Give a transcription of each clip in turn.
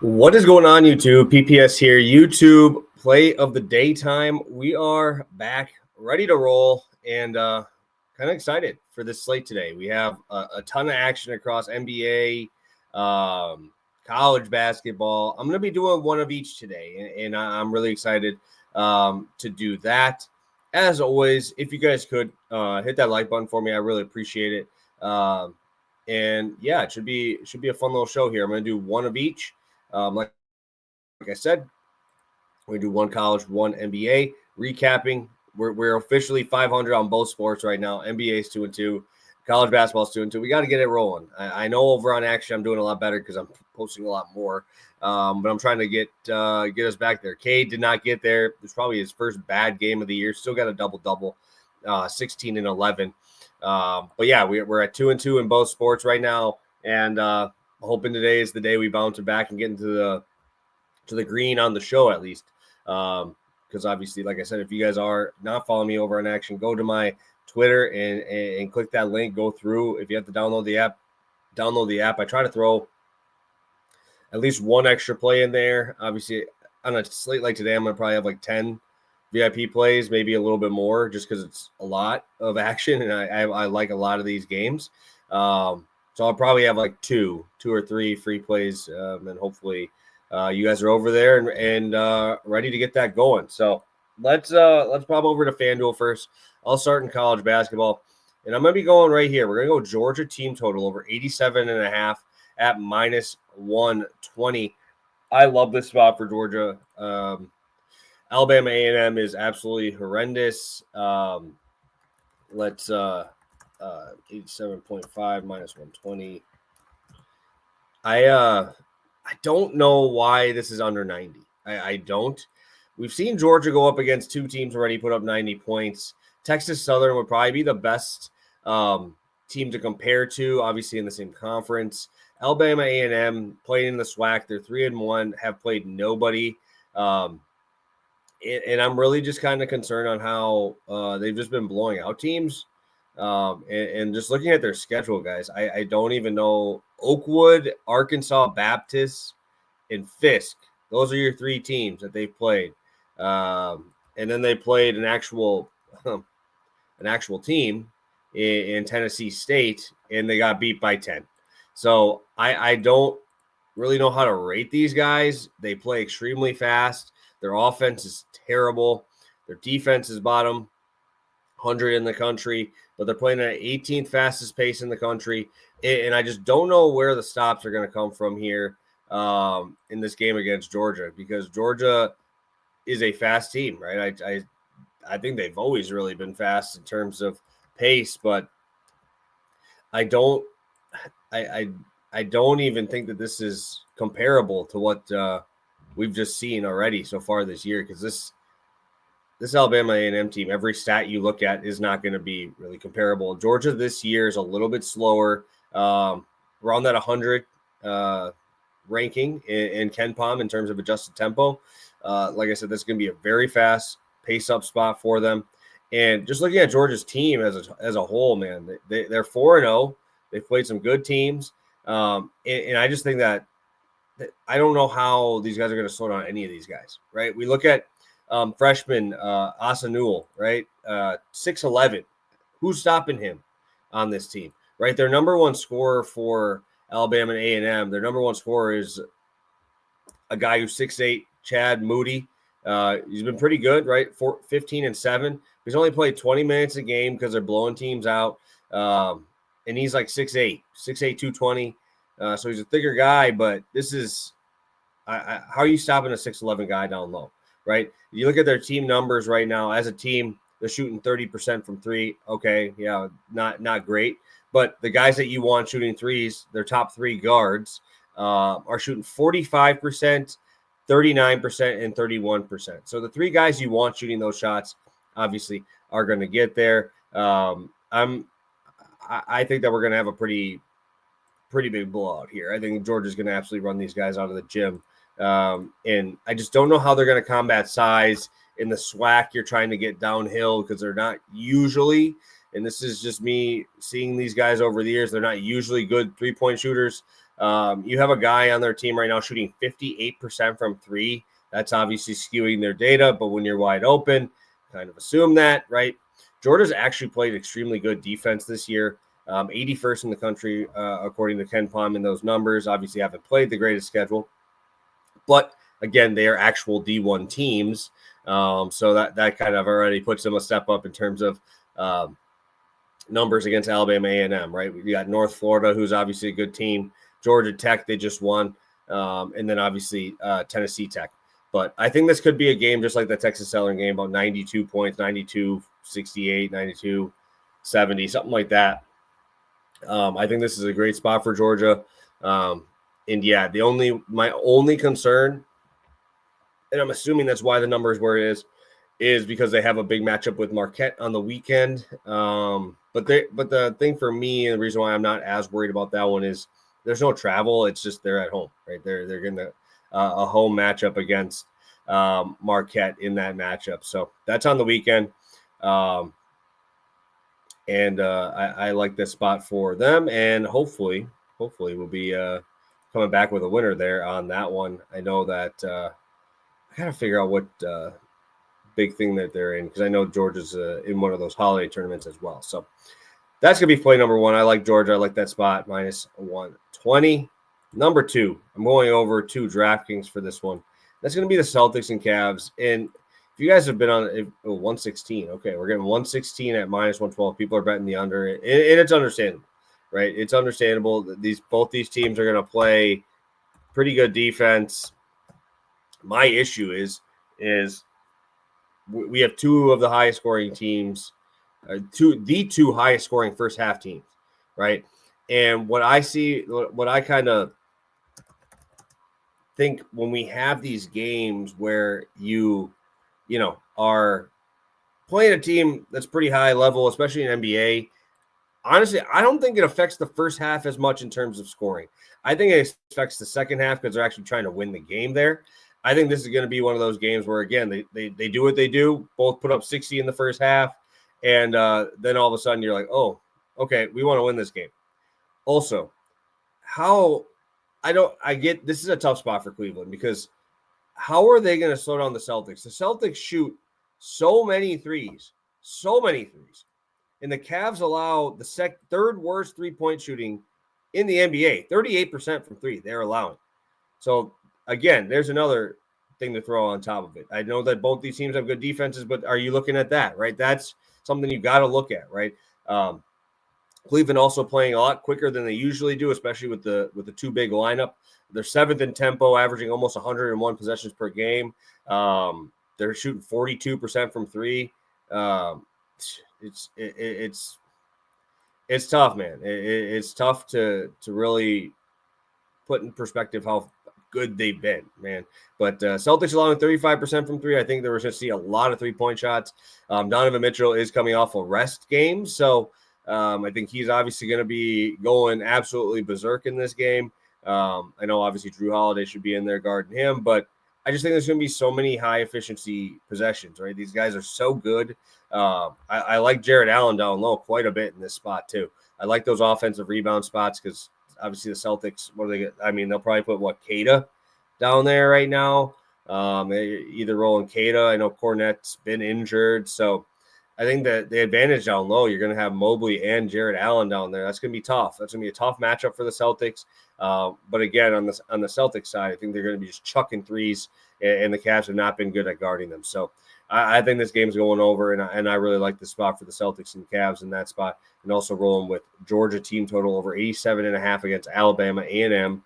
What is going on, YouTube? PPS here. YouTube play of the daytime. We are back, ready to roll, and kind of excited for this slate today. We have a ton of action across NBA, college basketball. I'm going to be doing one of each today, and I'm really excited to do that. As always, if you guys could hit that like button for me, I really appreciate it. And yeah, it should be a fun little show here. I'm going to do one of each. Like I said, we're going to do one college, one NBA. Recapping, we're officially 500 on both sports right now. NBA is 2-2. College basketball is 2-2. We got to get it rolling. I know over on Action I'm doing a lot better because I'm posting a lot more. But I'm trying to get us back there. Cade did not get there. It's probably his first bad game of the year. Still got a double-double, 16 and 11. But yeah, we're at 2-2 in both sports right now. And hoping today is the day we bounce it back and get into the green on the show at least. Because obviously, like I said, if you guys are not following me over on Action, go to my Twitter and click that link. Go through. If you have to download the app, download the app. I try to throw at least one extra play in there. Obviously, on a slate like today, I'm going to probably have like 10 VIP plays, maybe a little bit more, just because it's a lot of action, and I like a lot of these games. So I'll probably have like two or three free plays, and hopefully you guys are over there and ready to get that going. So let's pop over to FanDuel first. I'll start in college basketball, and I'm going to be going right here. We're going to go Georgia team total over 87.5 at -120. I love this spot for Georgia. Alabama A&M is absolutely horrendous. Let's 87.5 -120. I don't know why this is under 90. I don't. We've seen Georgia go up against two teams already put up 90 points. Texas Southern would probably be the best team to compare to, obviously in the same conference. Alabama A&M playing in the SWAC. They're 3-1, have played nobody. And I'm really just kind of concerned on how they've just been blowing out teams. And just looking at their schedule, guys, I don't even know. Oakwood, Arkansas Baptist, and Fisk. Those are your three teams that they've played. And then they played an actual team in Tennessee State, and they got beat by 10. So I don't really know how to rate these guys. They play extremely fast. Their offense is terrible. Their defense is bottom 100 in the country, but they're playing at 18th fastest pace in the country. And I just don't know where the stops are going to come from here in this game against Georgia, because Georgia is a fast team, right? I think they've always really been fast in terms of pace, but I don't even think that this is comparable to what we've just seen already so far this year, because this Alabama A&M team, every stat you look at is not going to be really comparable. Georgia this year is a little bit slower. Around that 100 ranking in KenPom in terms of adjusted tempo. Like I said, this is going to be a very fast pace-up spot for them. And just looking at Georgia's team as a whole, man, they're 4-0. They've played some good teams. And I just think that I don't know how these guys are going to slow down any of these guys, right? We look at freshman Asa Newell, right? 6'11". Who's stopping him on this team, right? Their number one scorer for Alabama and A&M, their number one scorer is a guy who's 6'8", Chad Moody. He's been pretty good, right? 15-7. He's only played 20 minutes a game because they're blowing teams out. And he's like 6'8", 220. So he's a thicker guy, but this is how are you stopping a 6'11" guy down low, right? You look at their team numbers right now. As a team, they're shooting 30% from three. Okay, yeah, not great. But the guys that you want shooting threes, their top three guards, are shooting 45%, 39%, and 31%. So the three guys you want shooting those shots, obviously, are going to get there. I think that we're going to have a pretty big blowout here. I think Georgia's going to absolutely run these guys out of the gym. And I just don't know how they're going to combat size in the SWAC. You're trying to get downhill because they're not usually, and this is just me seeing these guys over the years, they're not usually good three-point shooters. You have a guy on their team right now shooting 58% from three. That's obviously skewing their data, but when you're wide open, kind of assume that, right? Georgia's actually played extremely good defense this year, 81st in the country, according to Ken Palm in those numbers. Obviously haven't played the greatest schedule, but again, they are actual D1 teams. So that kind of already puts them a step up in terms of numbers against Alabama A&M, right? We got North Florida, who's obviously a good team. Georgia Tech, they just won. And then obviously Tennessee Tech. But I think this could be a game just like the Texas Southern game, about 92 points, 92-68, 92-70, something like that. I think this is a great spot for Georgia. And yeah, my only concern, and I'm assuming that's why the number is where it is because they have a big matchup with Marquette on the weekend. But the thing for me, and the reason why I'm not as worried about that one is there's no travel. It's just they're at home, right? They're getting a home matchup against Marquette in that matchup. So that's on the weekend. I like this spot for them, and hopefully we'll be coming back with a winner there on that one. I know that I gotta figure out what big thing that they're in, because I know Georgia's in one of those holiday tournaments as well. So that's gonna be play number one. I like Georgia. I like that spot minus 120. Number two, I'm going over to DraftKings for this one. That's going to be the Celtics and Cavs. And if you guys have been on 116, okay, we're getting 116 at minus 112. People are betting the under, and it's understandable, right? It's understandable that both these teams are going to play pretty good defense. My issue is we have two of the highest scoring teams, the two highest scoring first half teams, right? And what I kind of think when we have these games where you are playing a team that's pretty high level, especially in NBA, honestly, I don't think it affects the first half as much in terms of scoring. I think it affects the second half because they're actually trying to win the game there. I think this is going to be one of those games where, again, they do what they do, both put up 60 in the first half, and then all of a sudden you're like, oh, okay, we want to win this game. Also, I get this is a tough spot for Cleveland, because how are they going to slow down the Celtics? The Celtics shoot so many threes, and the Cavs allow the third worst three-point shooting in the NBA, 38% from three they're allowing. So again, there's another thing to throw on top of it. I know that both these teams have good defenses, but are you looking at that, right? That's something you got to look at, right? Cleveland also playing a lot quicker than they usually do, especially with the two big lineup. They're seventh in tempo, averaging almost 101 possessions per game. They're shooting 42% from three. It's tough, man. It's tough to really put in perspective how good they've been, man. But Celtics allowing 35% from three. I think we're going to see a lot of three-point shots. Donovan Mitchell is coming off a rest game, so I think he's obviously going to be going absolutely berserk in this game. I know obviously Drew Holiday should be in there guarding him, but I just think there's going to be so many high-efficiency possessions, right? These guys are so good. I like Jared Allen down low quite a bit in this spot too. I like those offensive rebound spots because obviously the Celtics, what do they get? I mean, they'll probably put Queta down there right now. Either rolling Queta. I know Cornette's been injured, so I think that the advantage down low, you're going to have Mobley and Jared Allen down there. That's going to be tough. That's going to be a tough matchup for the Celtics. But again, on the Celtics side, I think they're going to be just chucking threes, and the Cavs have not been good at guarding them. So I think this game's going over, and I really like the spot for the Celtics and Cavs in that spot, and also rolling with Georgia team total over 87.5 against Alabama A&M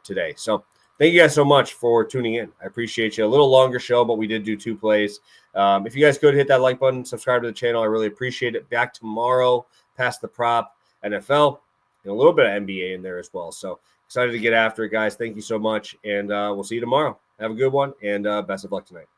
today. So thank you guys so much for tuning in. I appreciate you. A little longer show, but we did do two plays. If you guys could hit that like button, subscribe to the channel, I really appreciate it. Back tomorrow, past the prop, NFL, and a little bit of NBA in there as well. So excited to get after it, guys. Thank you so much, and we'll see you tomorrow. Have a good one, and best of luck tonight.